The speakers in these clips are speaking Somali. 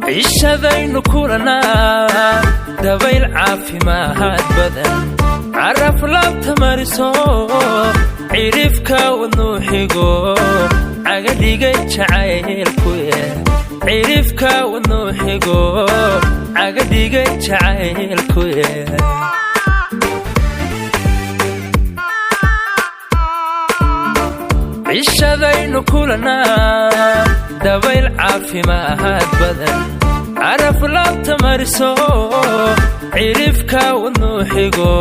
عيشادaynu kulanaa dabayl caafimaad badan caraf laabta mariso cirifka wadnu xigo cagadhigay jacaylku cirifka wadnu xigo cagadhigay jacaylku عيشادaynu kulanaa dabayl caafimaad badan caraf laabta mariso cirifka wadnu xigo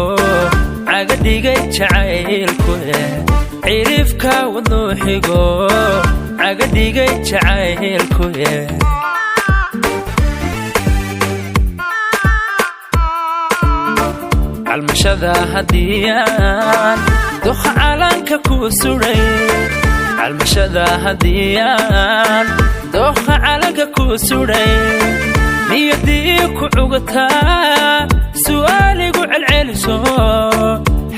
cagadhigay jacaylku cirifka wadnu xigo cagadhigay jacaylku calmashada hadiyaan doqa calanka ku suray calmashada hadiyaan doqa calanka ku suray niyadii ku cugataa su'aaligu celceliso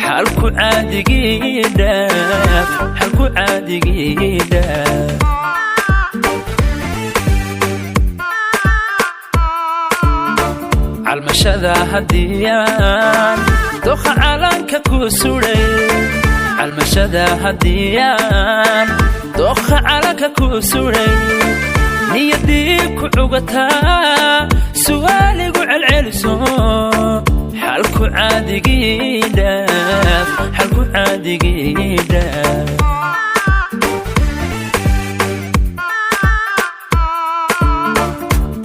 xalku caadigiidha xalku caadigiidha calmashada hadiyaan doqa calanka ku suray calmashada hadiyaan doqa calanka ku suray niyadii ku cugataa su'aaligu celceliso xalku caadigiidha xalku caadigiidha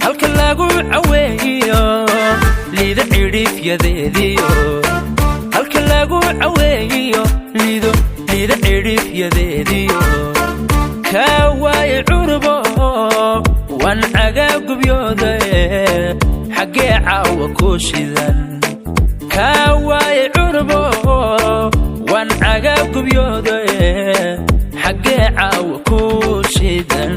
halka lagu caweeyo liida cirifyadeediyo halka lagu caweeyo liida cirifyadeediyo kaa waaye curbo wan cagaagubyoode xaggee caawa ku shidan kaa waaye curbo wan cagaagubyoode xaggee caawa ku shidan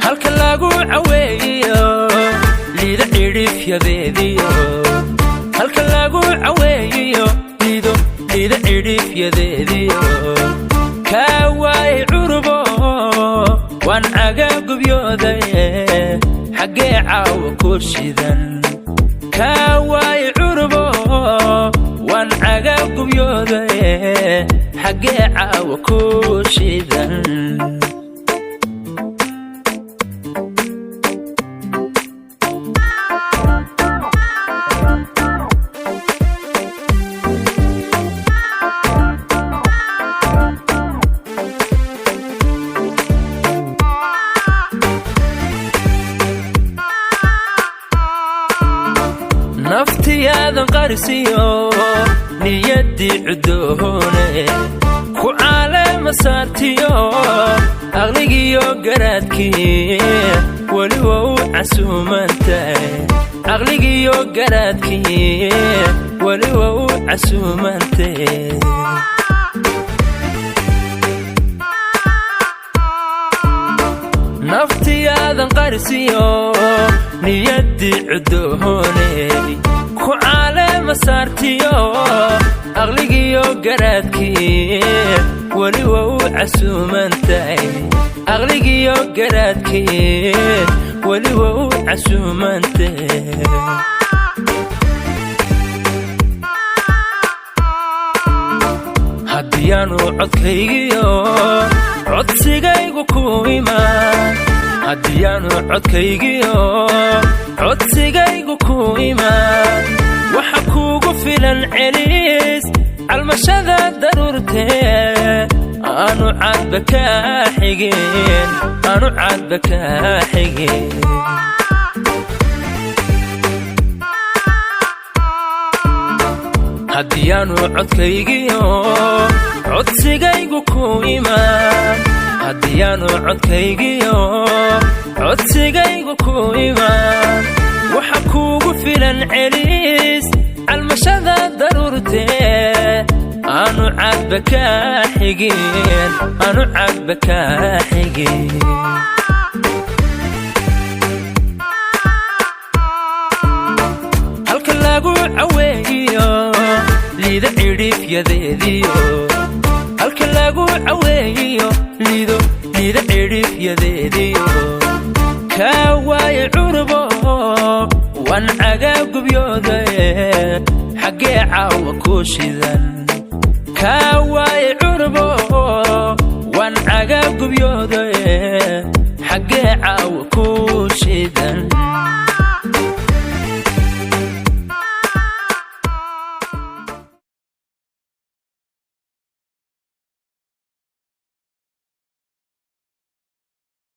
halka lagu caweeyo liida cirifyadeediyo halka lagu caweeyo liida cirifyadeediyo kaa waaye curbo wan cagaagubyoode xaggee caawa ku shidan kaa waaye curbo wan cagaagubyoode xaggee caawa ku shidan naftiyaadan qarisiyo niyadii cudoone ku caalama saartiyo aqligiyo garaadkii weli waa u casuumantahay aqligiyo garaadkii weli waa u casuumantahay naftiyaadan qarisiyo niyadii cudoone ku caalama saartiyo aqligiyo garaadkii weli waa u casuumantahay aqligiyo garaadkii weli waa u casuumantahay haddiyaanu codkaygiyo codsigaygu ku imaan haddiyaanu codkaygiyo codsigaygu ku imaan waxa kuugu filan celis calmashada daruurtee aanu caadba kaa xigeen aanu caadba kaa xigeen haddiyaanu codkaygiyo codsigaygu ku imaan haddiyaanu codkaygiyo codsigaygu ku imaan waxa kuugu filan celis calmashada daruurtee aanu caadba kaa xigeen aanu caadba kaa xigeen halka lagu caweeyo liida cirifyadeediyo الكلاقو عويو ليدو ليدا عرف يديديو كاواي عربو وان عقاب بيوضي حقي عاو كوشيدان كاواي عربو وان عقاب بيوضي حقي عاو كوشيدان